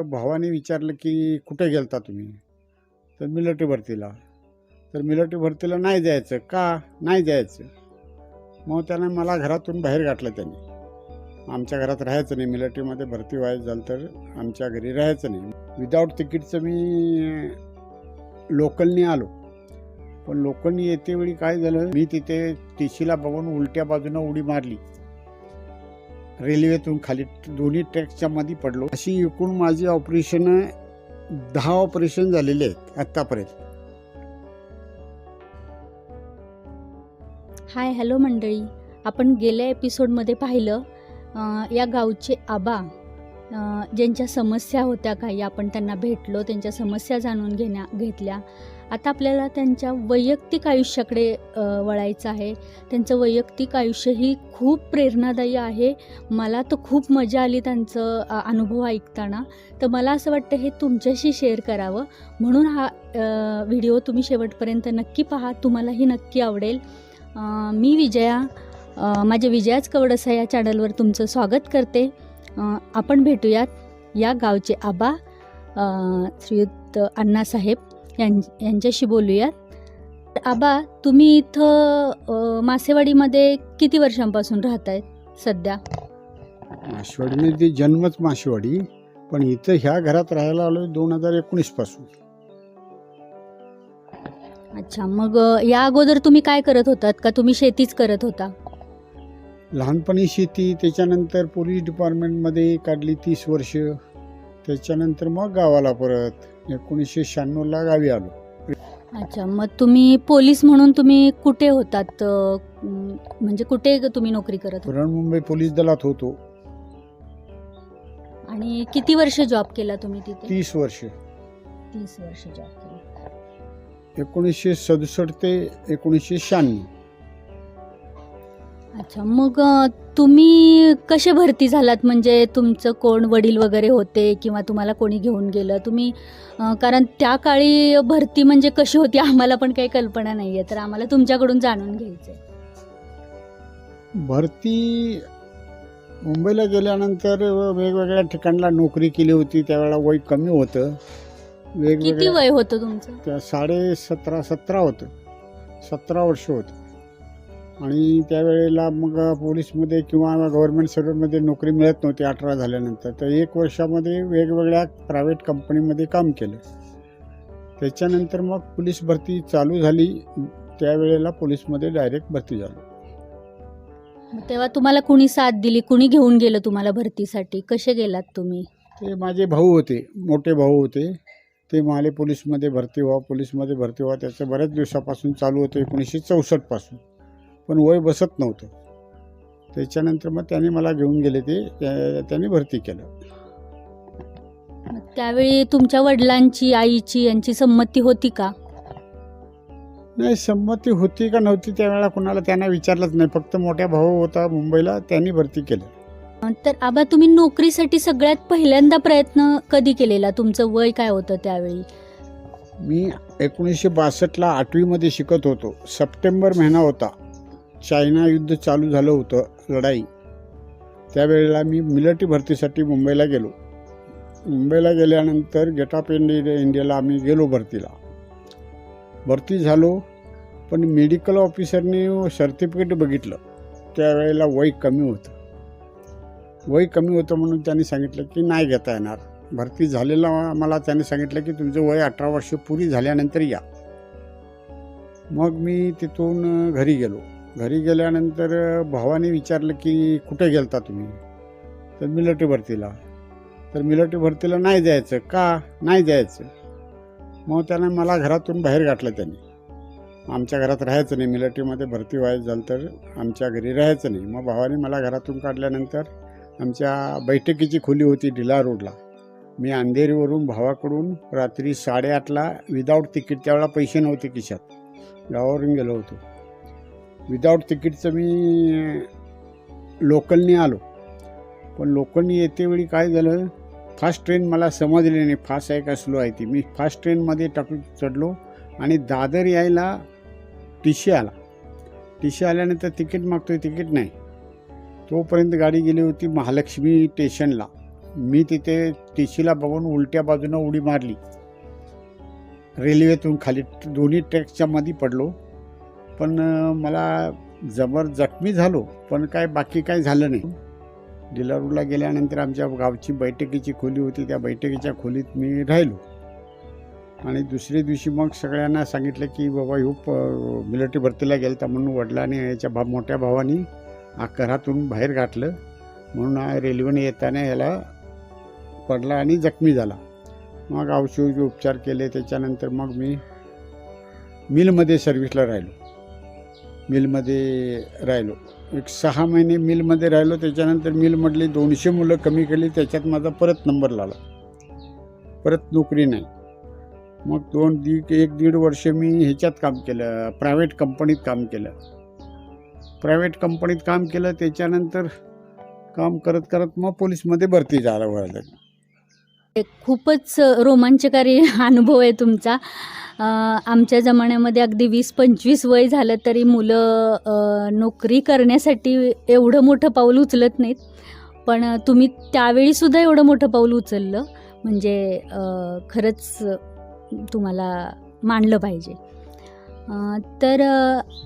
भावाने विचारलं की कुठे गेलता तुम्ही? तर मिलिटरी भरतीला. तर मिलिटरी भरतीला नाही जायचं का? नाही जायचं. मग त्याने मला घरातून बाहेर गाठलं त्यांनी. आमच्या घरात राहायचं नाही, मिलिटरीमध्ये भरती व्हायचं झालं तर आमच्या घरी राहायचं नाही. विदाऊट तिकीटचं मी लोकलनी आलो. पण लोकलनी येतेवेळी काय झालं, मी तिथे टीसीला बघून उलट्या बाजूनं उडी मारली. रेल्वेतून खाली दोन्ही ट्रॅकच्या मध्ये पडलो. अशी एकूण माझी ऑपरेशन 10 ऑपरेशन झालेले आहेत आत्तापर्यंत. हाय हॅलो मंडळी, आपण गेल्या एपिसोडमध्ये पाहिलं या गावचे आबा ज्यांच्या समस्या होत्या काही, आपण त्यांना भेटलो, त्यांच्या समस्या जाणून घेतल्या. आता आपल्याला त्यांच्या वैयक्तिक आयुष्याकडे वळायचं आहे. त्यांचं वैयक्तिक आयुष्यही खूप प्रेरणादायी आहे. मला तर खूप मजा आली त्यांचं अनुभव ऐकताना. तर मला असं वाटतं हे तुमच्याशी शेअर करावं, म्हणून हा व्हिडिओ तुम्ही शेवटपर्यंत नक्की पहा, तुम्हालाही नक्की आवडेल. मी विजया, माझ्या विजयाच कवडसा या चॅनलवर तुमचं स्वागत करते. आपण भेटूयात या गावचे आबा श्रीयुत अण्णासाहेब यांच्याशी बोलूयात. आबा, तुम्ही इथं मासेवाडीमध्ये किती वर्षांपासून राहतायत सध्या? मासेवाडीमध्ये जन्मच मासेवाडी, पण इथं ह्या घरात राहायला आलो 2019 पासून. अच्छा, मग या अगोदर तुम्ही काय करत होतात का तुम्ही शेतीच करत होता? लहानपणी शेती, त्याच्यानंतर पोलीस डिपार्टमेंटमध्ये काढली 30 वर्ष. त्याच्यानंतर मग गावाला परत 1996ला गावी आलो. अच्छा, मग तुम्ही पोलीस म्हणून तुम्ही कुठे होतात, म्हणजे कुठे तुम्ही नोकरी करत होता? मुंबई पोलीस दलात होतो. आणि किती वर्ष जॉब केला तुम्ही तिथे? 30 वर्ष. 30 वर्ष जॉब केला. 1967 ते 1996. अच्छा, मग तुम्ही कसे भरती झालात? म्हणजे तुमचं कोण वडील वगैरे होते किंवा तुम्हाला कोणी घेऊन गेलं तुम्ही? कारण त्या काळी भरती म्हणजे कशी होती आम्हाला पण काही कल्पना नाही आहे, तर आम्हाला तुमच्याकडून जाणून घ्यायचं आहे. भरती मुंबईला गेल्यानंतर वेगवेगळ्या ठिकाणला नोकरी केली होती. त्यावेळेला वय कमी होतं. किती वय होतं तुमचं? 17 होतं. 17 वर्ष होतं. आणि त्यावेळेला मग पोलीसमध्ये किंवा गव्हर्नमेंट सर्व्हिसमध्ये नोकरी मिळत नव्हती 18 झाल्यानंतर. तर 1 वर्षामध्ये वेगवेगळ्या प्रायव्हेट कंपनीमध्ये काम केलं. त्याच्यानंतर मग पोलीस भरती चालू झाली. त्यावेळेला पोलीसमध्ये डायरेक्ट भरती झालो. तेव्हा तुम्हाला कुणी साथ दिली, कुणी घेऊन गेलं तुम्हाला भरतीसाठी? कसे गेलात तुम्ही? ते माझे भाऊ होते, मोठे भाऊ होते. ते म्हणाले पोलीसमध्ये भरती व्हा, पोलीसमध्ये भरती व्हा. त्याचं बऱ्याच दिवसापासून चालू होतं, 1964 पासून. पण वय बसत नव्हतं. त्याच्यानंतर मग त्यांनी मला घेऊन गेले. त्यांनी भरती केलं. त्यावेळी तुमच्या वडिलांची, आईची यांची संमती होती का? नाही, संमती होती का नव्हती त्यावेळेला कोणाला त्यांना विचारलंच नाही. फक्त मोठ्या भाऊ होता मुंबईला, त्यांनी भरती केलं. तर आबा, तुम्ही नोकरीसाठी सगळ्यात पहिल्यांदा प्रयत्न कधी केलेला? तुमचं वय काय होतं त्यावेळी? मी 1962ला 8वीमध्ये शिकत होतो. सप्टेंबर महिना होता. चायना युद्ध चालू झालं होतं, लढाई. त्यावेळेला मी मिलिटरी भरतीसाठी मुंबईला गेलो. मुंबईला गेल्यानंतर गेट ऑफ इंडियाला आम्ही गेलो भरतीला. भरती झालो, पण मेडिकल ऑफिसरने सर्टिफिकेट बघितलं. त्यावेळेला वय कमी होतं. वय कमी होतं म्हणून त्यांनी सांगितलं की नाही घेता येणार. भरती झालेला मला त्यांनी सांगितलं की तुमचं वय 18 वर्ष पुरी झाल्यानंतर या. मग मी तिथून घरी गेलो. घरी गेल्यानंतर भावाने विचारलं की कुठे गेलता तुम्ही? तर मिलिटरी भरतीला. तर मिलिटरी भरतीला नाही जायचं का? नाही जायचं. मग त्याने मला घरातून बाहेर गाठलं त्यांनी. आमच्या घरात राहायचं नाही, मिलिटरीमध्ये भरती व्हायचं झालं तर आमच्या घरी राहायचं नाही. मग भावाने मला घरातून काढल्यानंतर आमच्या बैठकीची खोली होती ढिला रोडला. मी अंधेरीवरून भावाकडून रात्री 8:30ला विदाऊट तिकीट, त्यावेळेला पैसे नव्हते खिशात, गावावरून गेलो होतो. विदाऊट तिकीटचं मी लोकलनी आलो. पण लोकलनी येतेवेळी काय झालं, फास्ट ट्रेन मला समजली नाही फास्ट आहे का स्लो आहे ती. मी फास्ट ट्रेनमध्ये चढलो आणि दादर यायला टीसी आला. टीसी आल्यानंतर तिकीट मागतोय, तिकीट नाही. तोपर्यंत गाडी गेली होती महालक्ष्मी स्टेशनला. मी तिथे टीसीला बघून उलट्या बाजूनं उडी मारली, रेल्वेतून खाली दोन्ही ट्रॅकच्या मध्ये पडलो. पण मला जबर जखमी झालो, पण काय बाकी काय झालं नाही. डिलारूला गेल्यानंतर आमच्या गावची बैठकीची खोली होती, त्या बैठकीच्या खोलीत मी राहिलो. आणि दुसऱ्या दिवशी मग सगळ्यांना सांगितलं की बाबा मिलिटरी भरतीला गेलता म्हणून वडिलांनी याच्या मोठ्या भावानी घरातून बाहेर गाठलं. म्हणून रेल्वेने येताना याला पडला आणि जखमी झाला. मग औषध उपचार केले. त्याच्यानंतर मग मी मिलमध्ये सर्व्हिसला राहिलो. एक 6 महिने मिलमध्ये राहिलो. त्याच्यानंतर मिलमधली 200 मुलं कमी केली. त्याच्यात माझा परत नंबर लागला, परत नोकरी नाही. मग 1-1.5 वर्ष मी ह्याच्यात काम केलं, प्रायव्हेट कंपनीत काम केलं. त्याच्यानंतर काम करत करत मग पोलीसमध्ये भरती झाला व्हायला. खूपच रोमांचकारी अनुभव आहे तुमचा. आमच्या जमान्यामध्ये अगदी 20-25 वय झालं तरी मुलं नोकरी करण्यासाठी एवढं मोठं पाऊल उचलत नाहीत, पण तुम्ही त्यावेळीसुद्धा एवढं मोठं पाऊल उचललं म्हणजे खरंच तुम्हाला मानलं पाहिजे. तर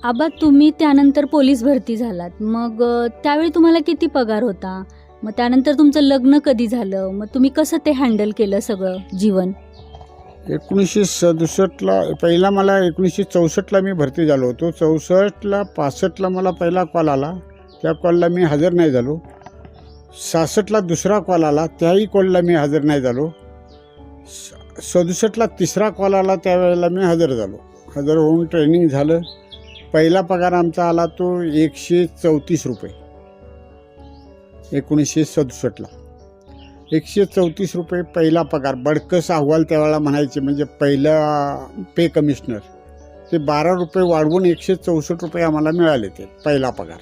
आबा, तुम्ही त्यानंतर पोलीस भरती झालात. मग त्यावेळी तुम्हाला किती पगार होता? मग त्यानंतर तुमचं लग्न कधी झालं? मग तुम्ही कसं ते हँडल केलं सगळं जीवन? 1967ला पहिला मला 1964ला मी भरती झालो होतो. 65ला मला पहिला कॉल आला. त्या कॉलला मी हजर नाही झालो. 66ला दुसरा कॉल आला, त्याही कॉलला मी हजर नाही झालो. 67ला तिसरा कॉल आला, त्यावेळेला मी हजर झालो. हजर होऊन ट्रेनिंग झालं. पहिला पगार आमचा आला तो 134 रुपये 1967ला. 134 रुपये पहिला पगार. बडकस अहवाल त्यावेळेला म्हणायचे, म्हणजे पहिला पे कमिशनर. ते 12 रुपये वाढवून 164 रुपये आम्हाला मिळाले, ते पहिला पगार.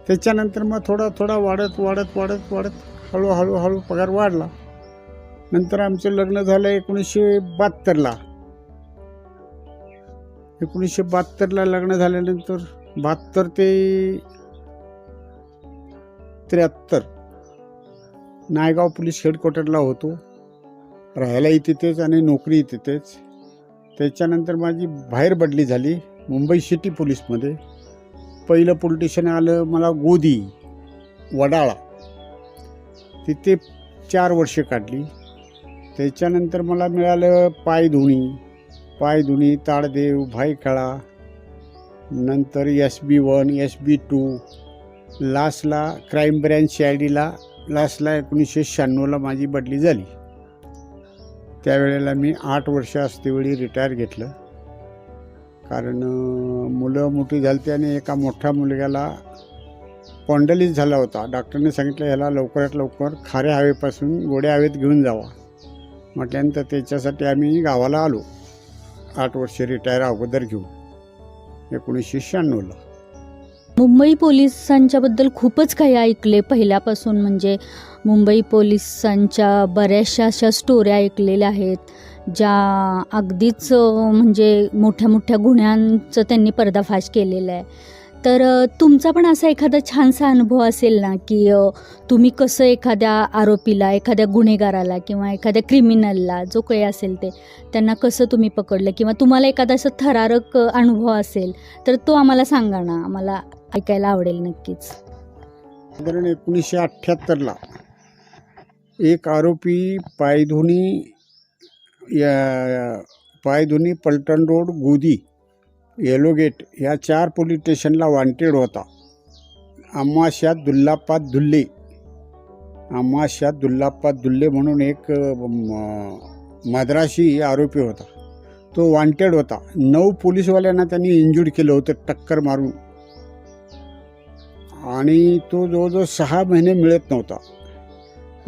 त्याच्यानंतर मग थोडा वाढत हळूहळू पगार वाढला. नंतर आमचं लग्न झालं 1972ला. 1972ला लग्न झाल्यानंतर 72 ते 73 नायगाव पोलीस हेडक्वार्टरला होतो. राहायलाही तिथेच आणि नोकरीही तिथेच. त्याच्यानंतर माझी बाहेर बदली झाली मुंबई सिटी पोलीसमध्ये. पहिलं पोलीस स्टेशन आलं मला गोदी, वडाळा. तिथे 4 वर्ष काढली. त्याच्यानंतर मला मिळालं पायधुणी, ताडदेव, भाईखळा, नंतर SB1, SB2, लास्टला क्राईम ब्रँच CIDला लास्टला 1996ला माझी बदली झाली. त्यावेळेला मी 8 वर्ष असतेवेळी रिटायर घेतलं, कारण मुलं मोठी झाली आणि एका मोठ्या मुलग्याला स्पॉन्डिलिटिस झाला होता. डॉक्टरने सांगितलं ह्याला लवकरात लवकर खाऱ्या हवेपासून गोड्या हवेत घेऊन जावा. म्हटल्यानंतर त्याच्यासाठी आम्ही गावाला आलो 8 वर्ष रिटायर अगोदर घेऊन 1996ला. मुंबई पोलिसांच्याबद्दल खूपच काही ऐकले पहिल्यापासून. म्हणजे मुंबई पोलिसांच्या बऱ्याचशा अशा स्टोऱ्या ऐकलेल्या आहेत ज्या अगदीच म्हणजे मोठ्या मोठ्या गुन्ह्यांचं त्यांनी पर्दाफाश केलेला आहे. तर तुमचा पण असा एखादा छानसा अनुभव असेल ना, की तुम्ही कसं एखाद्या आरोपीला, एखाद्या गुन्हेगाराला किंवा एखाद्या क्रिमिनलला, जो काही असेल ते, त्यांना कसं तुम्ही पकडलं, किंवा तुम्हाला एखादा असं थरारक अनुभव असेल तर तो आम्हाला सांगा ना, आम्हाला ऐकायला आवडेल नक्कीच. साधारण 1978ला एक आरोपी पायधुनी पलटण रोड, गोदी, येलो गेट या 4 पोलीस स्टेशनला वॉन्टेड होता. अम्माशा दुल्लाप्पा दुल्ले म्हणून एक मद्रासी आरोपी होता. तो वॉन्टेड होता. 9 पोलीसवाल्यांना त्यांनी इंज्युर्ड केलं होतं टक्कर मारून, आणि तो जवळजवळ 6 महिने मिळत नव्हता.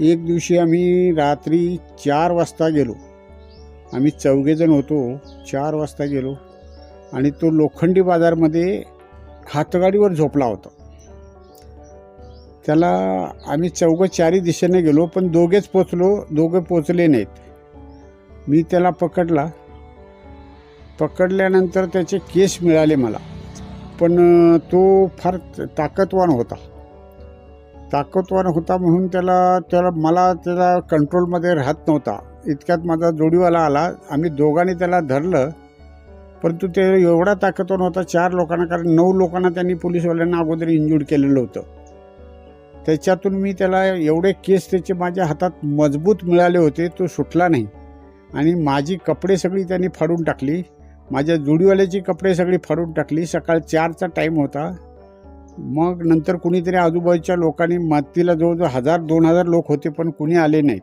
एक दिवशी आम्ही रात्री 4 वाजता गेलो. आम्ही 4 जण होतो. 4 वाजता गेलो आणि तो लोखंडी बाजारमध्ये हातगाडीवर झोपला होता. त्याला आम्ही 4 दिशेने गेलो, पण 2 पोचले नाहीत. मी त्याला पकडल्यानंतर त्याचे केस मिळाले मला, पण तो फार ताकदवान होता. ताकदवान होता म्हणून मला त्याला कंट्रोलमध्ये राहत नव्हता. इतक्यात माझा जोडीवाला आला. आम्ही दोघांनी त्याला धरलं, परंतु ते एवढा ताकदवान होता 4 लोकांना, कारण 9 लोकांना त्यांनी पोलीसवाल्यांना अगोदर इंज्युर्ड केलेलं होतं. त्याच्यातून मी त्याला एवढे केस त्याचे माझ्या हातात मजबूत मिळाले होते, तो सुटला नाही. आणि माझी कपडे सगळी त्यांनी फाडून टाकली, माझ्या जोडीवाल्याची कपडे सगळी फाडून टाकली. सकाळ 4चा टाईम होता. मग नंतर कुणीतरी आजूबाजूच्या लोकांनी मदतीला जवळजवळ 1000-2000 लोक होते, पण कुणी आले नाहीत.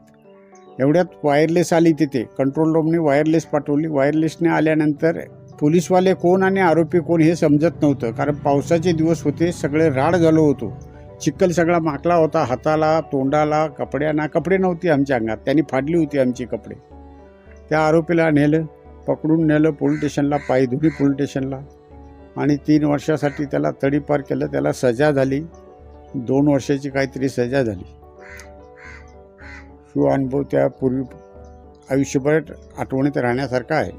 एवढ्यात वायरलेस आली तिथे. कंट्रोल रूमने वायरलेस पाठवली. वायरलेसने आल्यानंतर पोलीसवाले कोण आणि आरोपी कोण हे समजत नव्हतं, कारण पावसाचे दिवस होते, सगळे राड झालो होतो. चिखल सगळा माकला होता हाताला, तोंडाला, कपड्यांना. कपडे नव्हती आमच्या अंगात, त्यांनी फाडली होती आमची कपडे. त्या आरोपीला नेलं, पकडून नेलं पोलीस स्टेशनला, पायधुनी पोलीस स्टेशनला, आणि 3 वर्षासाठी त्याला तडीपार केलं. त्याला सजा झाली, 2 वर्षाची काहीतरी सजा झाली. तो अनुभव त्यापूर्वी आयुष्यभर आठवणीत राहण्यासारखा आहे.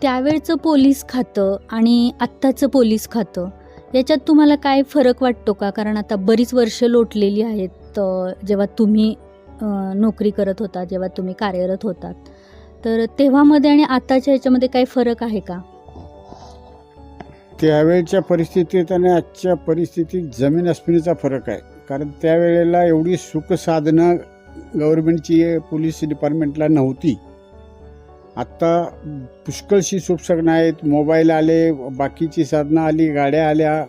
त्यावेळचं पोलीस खातं आणि आत्ताचं पोलीस खातं याच्यात तुम्हाला काय फरक वाटतो का? कारण आता बरीच वर्ष लोटलेली आहेत जेव्हा तुम्ही नोकरी करत होता, जेव्हा तुम्ही कार्यरत होतात, तर तेव्हामध्ये आणि आताच्या ह्याच्यामध्ये काही फरक आहे का? त्यावेळच्या परिस्थितीत आणि आजच्या परिस्थितीत जमीन अस्मिनीचा फरक आहे. कारण त्यावेळेला एवढी सुखसाधनं गव्हर्नमेंटची पोलीस डिपार्टमेंटला नव्हती. आत्ता पुष्कळशी सुखसाधनं आहेत. मोबाईल आले, बाकीची साधनं आली, गाड्या आल्या.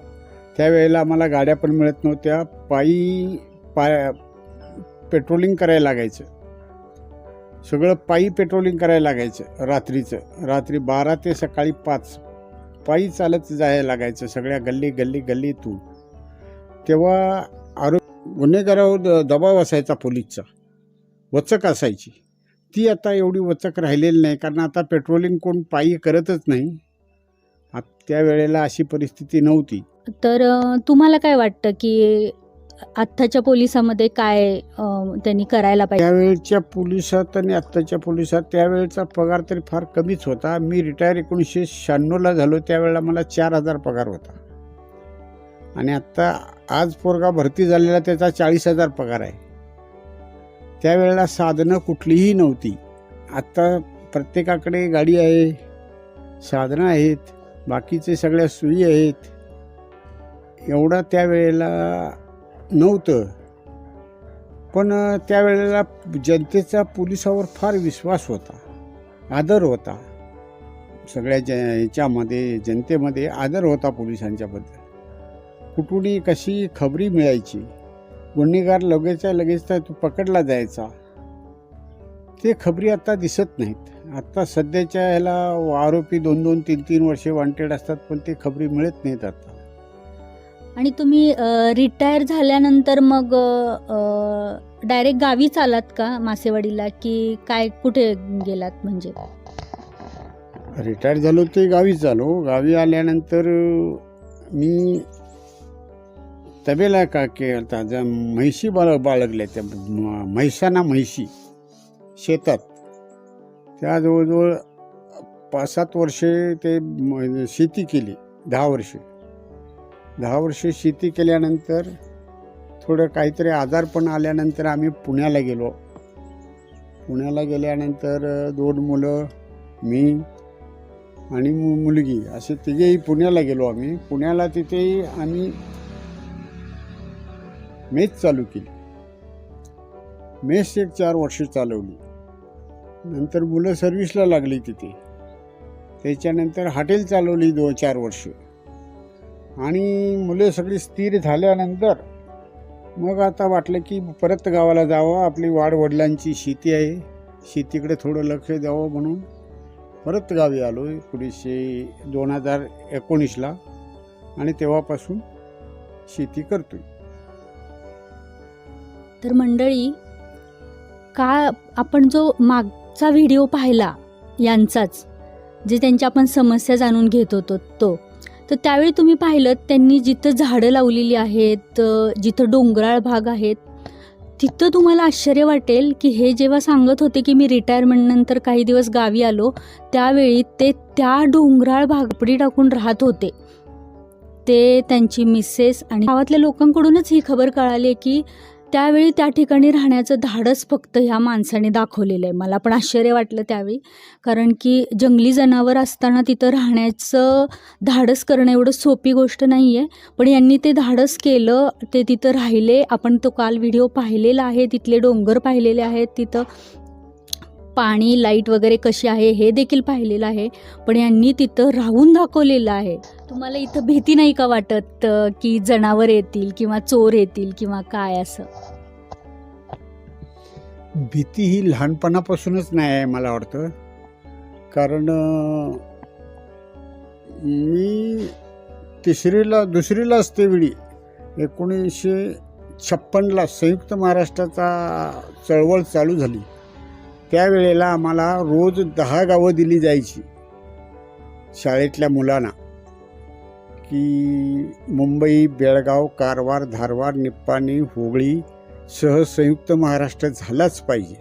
त्यावेळेला आम्हाला गाड्या पण मिळत नव्हत्या. पेट्रोलिंग करायला लागायचं. सगळं पायी पेट्रोलिंग करायला लागायचं. रात्री 12 ते सकाळी 5 पायी चालत जायला लागायचं सगळ्या गल्लीतून. तेव्हा गुन्हेगारावर दबाव असायचा पोलीसचा, वचक असायची. ती आता एवढी वचक राहिलेली नाही, कारण आता पेट्रोलिंग कोण पायी करतच नाही. त्यावेळेला अशी परिस्थिती नव्हती. तर तुम्हाला काय वाटतं की आत्ताच्या पोलिसामध्ये काय त्यांनी करायला पाहिजे? त्यावेळच्या पोलिसात आणि आत्ताच्या पोलिसात त्यावेळेचा पगार तरी फार कमीच होता. मी रिटायर 1996ला झालो, त्यावेळेला मला 4000 पगार होता. आणि आत्ता आज पोरगा भरती झालेला त्याचा 40,000 पगार आहे. त्यावेळेला साधनं कुठलीही नव्हती. आत्ता प्रत्येकाकडे गाडी आहे, साधनं आहेत, बाकीचे सगळ्या सोयी आहेत. एवढा त्यावेळेला नव्हतं. पण त्यावेळेला जनतेचा पोलिसावर फार विश्वास होता, आदर होता. सगळ्या ह्याच्यामध्ये जनतेमध्ये आदर होता पोलिसांच्याबद्दल. कुठूनही कशी खबरी मिळायची, गुन्हेगार लगेच तो पकडला जायचा. ते खबरी आता दिसत नाहीत. आता सध्याच्या ह्याला आरोपी 2-2, 3-3 वर्षे वॉन्टेड असतात, पण ते खबरी मिळत नाहीत आता. आणि तुम्ही रिटायर झाल्यानंतर मग डायरेक्ट गावीच आलात का मासेवाडीला, की काय कुठे गेलात? म्हणजे रिटायर झालो ते गावीच झालो. गावी आल्यानंतर मी तबेला का केला, ज्या म्हैशी बाळगल्या, त्या म्हैशी शेतात, त्या जवळजवळ 5-7 वर्षे ते शेती केली. 10 वर्षे शेती केल्यानंतर थोडं काहीतरी आजारपण आल्यानंतर आम्ही पुण्याला गेलो. पुण्याला गेल्यानंतर 2 मुलं, मी आणि मुलगी, असे तिघेही पुण्याला गेलो आम्ही. पुण्याला तिथेही आम्ही मेस चालू केली. मेस 4 वर्ष चालवली. नंतर मुलं सर्व्हिसला लागली तिथे. त्याच्यानंतर हॉटेल चालवली 2-4 वर्ष. आणि मुले सगळी स्थिर झाल्यानंतर मग आता वाटलं की परत गावाला जावं. आपली वडिलांची शेती आहे, शेतीकडे थोडं लक्ष द्यावं म्हणून परत गावी आलो 2019ला. आणि तेव्हापासून शेती करतोय. तर मंडळी, का आपण जो मागचा व्हिडिओ पाहिला यांचाच, जे त्यांच्या आपण समस्या जाणून घेत होतो तो, तर त्यावेळी तुम्ही पाहिलं त्यांनी जिथं झाडं लावलेली आहेत, जिथं डोंगराळ भाग आहेत, तिथं तुम्हाला आश्चर्य वाटेल की हे जेव्हा सांगत होते की मी रिटायरमेंटनंतर काही दिवस गावी आलो, त्यावेळी ते त्या डोंगराळ भागपडी टाकून राहत होते. ते, त्यांची मिसेस आणि गावातल्या लोकांकडूनच ही खबर कळाली की त्यावेळी त्या ठिकाणी राहण्याचं धाडस फक्त ह्या माणसाने दाखवलेलं आहे. मला पण आश्चर्य वाटलं त्यावेळी, कारण की जंगली जनावर असताना तिथं राहण्याचं धाडस करणं एवढं सोपी गोष्ट नाही आहे. पण यांनी ते धाडस केलं, ते तिथं राहिले. आपण तो काल व्हिडिओ पाहिलेला आहे, तिथले डोंगर पाहिलेले आहेत, तिथं पाणी, लाईट वगैरे कशी आहे हे देखील पाहिलेलं आहे. पण यांनी तिथं राहून दाखवलेलं आहे. तुम्हाला इथं भीती नाही का वाटत की जनावर येतील किंवा चोर येतील किंवा काय असं? भीती ही लहानपणापासूनच नाही आहे मला वाटतं. कारण मी दुसरीला असते वेळी 1956ला संयुक्त महाराष्ट्राचा चळवळ चालू झाली. त्यावेळेला आम्हाला रोज 10 गावं दिली जायची शाळेतल्या मुलांना, की मुंबई, बेळगाव, कारवार, धारवाड, निप्पाणी, हुबळी सह संयुक्त महाराष्ट्र झालाच पाहिजे.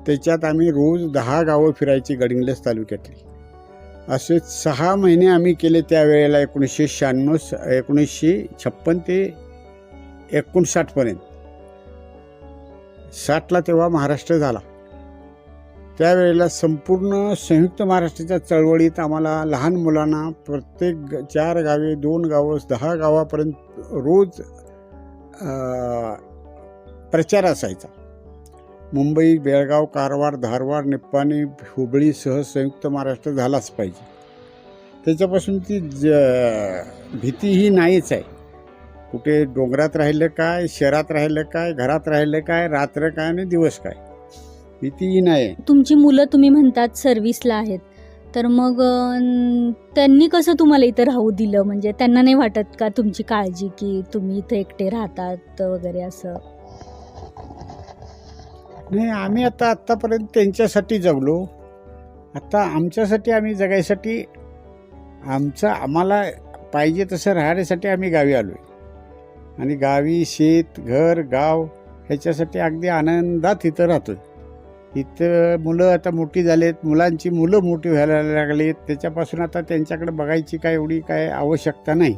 त्याच्यात आम्ही रोज 10 गावं फिरायची गडिंग्लज तालुक्यातली. असे 6 महिने आम्ही केले त्यावेळेला 1956 ते 59पर्यंत. 60ला तेव्हा महाराष्ट्र झाला. त्यावेळेला संपूर्ण संयुक्त महाराष्ट्राच्या चळवळीत आम्हाला लहान मुलांना प्रत्येक 4 गावे, 2 गावं, 10 गावापर्यंत रोज प्रचार असायचा. मुंबई, बेळगाव, कारवार, धारवाड, निप्पाणी, हुबळीसह संयुक्त महाराष्ट्र झालाच पाहिजे. त्याच्यापासून ती भीती ही नाहीच आहे. कुठे डोंगरात राहिलं काय, शहरात राहिलं काय, घरात राहिलं काय, रात्र काय आणि दिवस काय, भीतीही नाही. तुमची मुलं तुम्ही म्हणतात सर्व्हिसला आहेत, तर मग त्यांनी कसं तुम्हाला इथं राहू दिलं? म्हणजे त्यांना नाही वाटत का तुमची काळजी की तुम्ही इथं एकटे राहतात वगैरे असं? नाही, आम्ही आत्तापर्यंत त्यांच्यासाठी जगलो. आता आमच्यासाठी, आम्ही जगायसाठी, आम्हाला पाहिजे तसं राहण्यासाठी आम्ही गावी आलो आहे. आणि गावी शेत, घर, गाव ह्याच्यासाठी अगदी आनंदात इथं राहतो आहे. इथं मुलं आता मोठी झालेत, मुलांची मुलं मोठी व्हायला लागलीत. त्याच्यापासून आता त्यांच्याकडे बघायची काय एवढी काय आवश्यकता नाही.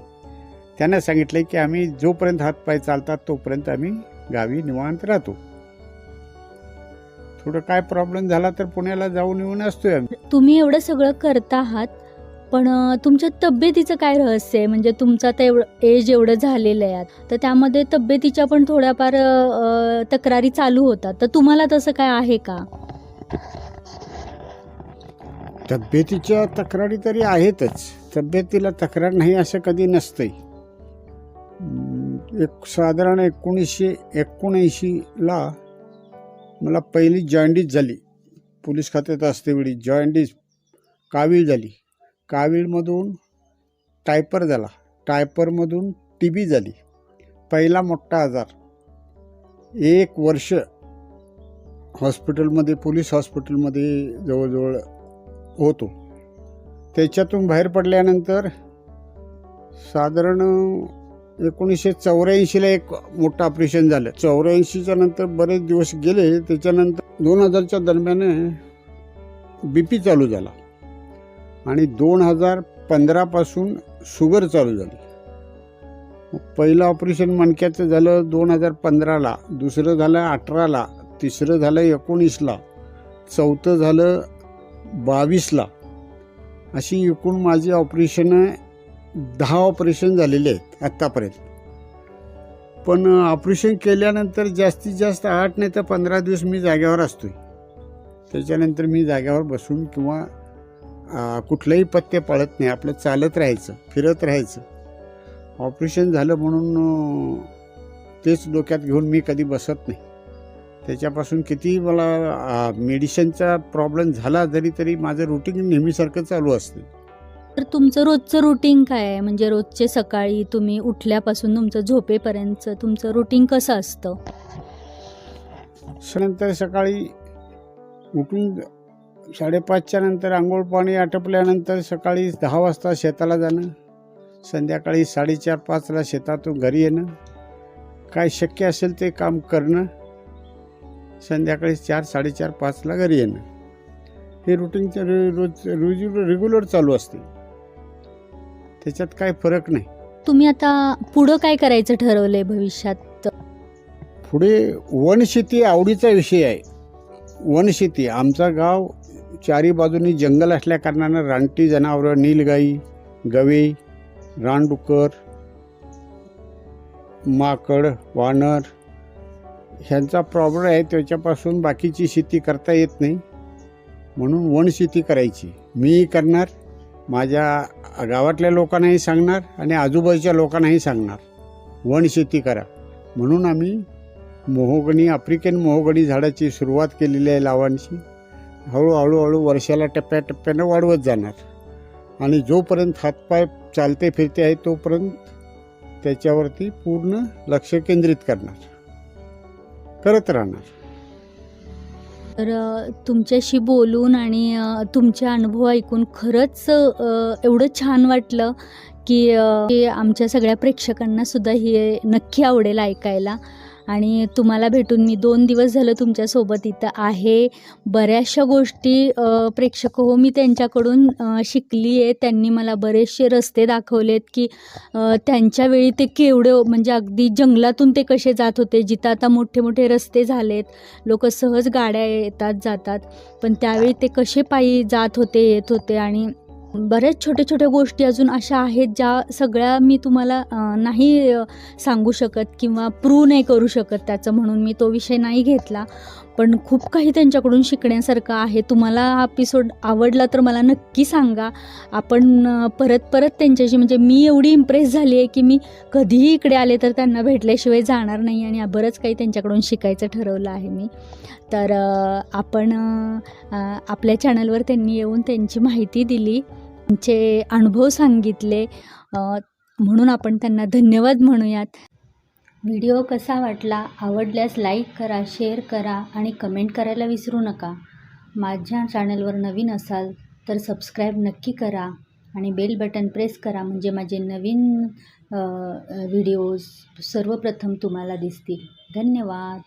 त्यांना सांगितलं की आम्ही जोपर्यंत हातपाय चालतात तोपर्यंत आम्ही गावी निवांत राहतो. थोडं काय प्रॉब्लेम झाला तर पुण्याला जाऊन येऊन असतोय आम्ही. तुम्ही एवढं सगळं करता आहात, पण तुमच्या तब्येतीचं काय रहस्य आहे? म्हणजे तुमचं आता एज एवढं झालेलं आहे, तर त्यामध्ये तब्येतीच्या पण थोड्याफार तक्रारी चालू होतात. तर तुम्हाला तसं काय आहे का? तब्येतीच्या तक्रारी तरी आहेतच. तब्येतीला तक्रार नाही असं कधी नसतंय. साधारण 1979ला मला पहिली जॉइंडीज झाली. पोलीस खात्यात असते वेळी जॉइंडीज, कावीळ झाली. कावीळमधून टायपर झाला. टायपरमधून TB झाली. पहिला मोठा आजार. 1 वर्ष हॉस्पिटलमध्ये, पोलीस हॉस्पिटलमध्ये जवळजवळ होतो. त्याच्यातून बाहेर पडल्यानंतर साधारण 1984ला एक मोठं ऑपरेशन झालं. 84च्या नंतर बरेच दिवस गेले. त्याच्यानंतर 2000च्या दरम्यान BP चालू झाला आणि 2015पासून शुगर चालू झाली. पहिलं ऑपरेशन मणक्याचं झालं 2015ला, दुसरं झालं 18ला, तिसरं झालं 19ला, चौथं झालं 22ला. अशी एकूण माझी ऑपरेशनं 10 ऑपरेशन झालेले आहेत आत्तापर्यंत. पण ऑपरेशन केल्यानंतर जास्तीत जास्त 8 नाही तर 15 दिवस मी जाग्यावर असतोय. त्याच्यानंतर मी जाग्यावर बसून किंवा कुठलंही पथ्य पाळत नाही. आपलं चालत राहायचं, फिरत राहायचं. ऑपरेशन झालं म्हणून तेच डोक्यात घेऊन मी कधी बसत नाही. त्याच्यापासून किती मला मेडिसिनचा प्रॉब्लेम झाला तरी माझं रुटीन नेहमीसारखं चालू असतं. तर तुमचं रोजचं रुटीन काय आहे? म्हणजे रोजचे सकाळी तुम्ही उठल्यापासून तुमचं झोपेपर्यंतचं तुमचं रुटीन कसं असतं? नंतर सकाळी उठून 5:30च्या नंतर आंघोळ पाणी आटपल्यानंतर सकाळी 10 वाजता शेताला जाणं, संध्याकाळी 4:30-5ला शेतातून घरी येणं, काय शक्य असेल ते काम करणं, संध्याकाळी 4-4:30-5ला घरी येणं. हे रुटीनचं रेग्युलर चालू असते. त्याच्यात काय फरक नाही. तुम्ही आता पुढं काय करायचं ठरवलंय भविष्यात? पुढे वनशेती आवडीचा विषय आहे. वनशेती, आमचा गाव चारी बाजूनी जंगल असल्या कारणानं रानटी जनावरं, नीलगाई, गवे, रानडुक्कर, माकड, वानर ह्यांचा प्रॉब्लेम आहे. त्याच्यापासून बाकीची शेती करता येत नाही, म्हणून वनशेती करायची. मीही करणार, माझ्या गावातल्या लोकांनाही सांगणार आणि आजूबाजूच्या लोकांनाही सांगणार वनशेती करा. म्हणून आम्ही मोहोगणी, आफ्रिकन मोहोगणी झाडाची सुरुवात केलेली आहे लावण्याची. हळूहळू वर्षाला टप्प्याटप्प्यानं वाढवत जाणार आणि जोपर्यंत हातपाय चालते फिरते आहे तोपर्यंत त्याच्यावरती पूर्ण लक्ष केंद्रित करत राहणार. तर तुमच्याशी बोलून आणि तुमचे अनुभव ऐकून खरंच एवढं छान वाटलं की आमच्या सगळ्या प्रेक्षकांना सुद्धा हे नक्की आवडेल ऐकायला. आणि तुम्हाला भेटून मी 2 दिवस झालं तुमच्यासोबत इथं आहे. बऱ्याचशा गोष्टी प्रेक्षक हो मी त्यांच्याकडून शिकली आहे. त्यांनी मला बरेचसे रस्ते दाखवलेत की त्यांच्या वेळी ते केवढे म्हणजे अगदी जंगलातून ते कसे जात होते, जिथं आता मोठे मोठे रस्ते झालेत, लोक सहज गाड्या येतात जातात, पण त्यावेळी ते कसे पायी जात होते येत होते. आणि बऱ्याच छोट्या छोट्या गोष्टी अजून अशा आहेत ज्या सगळ्या मी तुम्हाला नाही सांगू शकत किंवा प्रूव्ह नाही करू शकत त्याचं, म्हणून मी तो विषय नाही घेतला. पण खूप काही त्यांच्याकडून शिकण्यासारखं आहे. तुम्हाला हा एपिसोड आवडला तर मला नक्की सांगा. आपण परत त्यांच्याशी, म्हणजे मी एवढी इम्प्रेस झाली आहे की मी कधीही इकडे आले तर त्यांना भेटल्याशिवाय जाणार नाही आणि बरंच काही त्यांच्याकडून शिकायचं ठरवलं आहे मी. तर आपण आपल्या चॅनलवर त्यांनी येऊन त्यांची माहिती दिली, त्यांचे अनुभव सांगितले, म्हणून आपण त्यांना धन्यवाद म्हणूयात. व्हिडिओ कसा वाटला? आवडल्यास लाईक करा, शेअर करा आणि कमेंट करायला विसरू नका. माझ्या चॅनलवर नवीन असाल तर सबस्क्राईब नक्की करा आणि बेल बटन प्रेस करा, म्हणजे माझे नवीन व्हिडिओज सर्वप्रथम तुम्हाला दिसतील. धन्यवाद.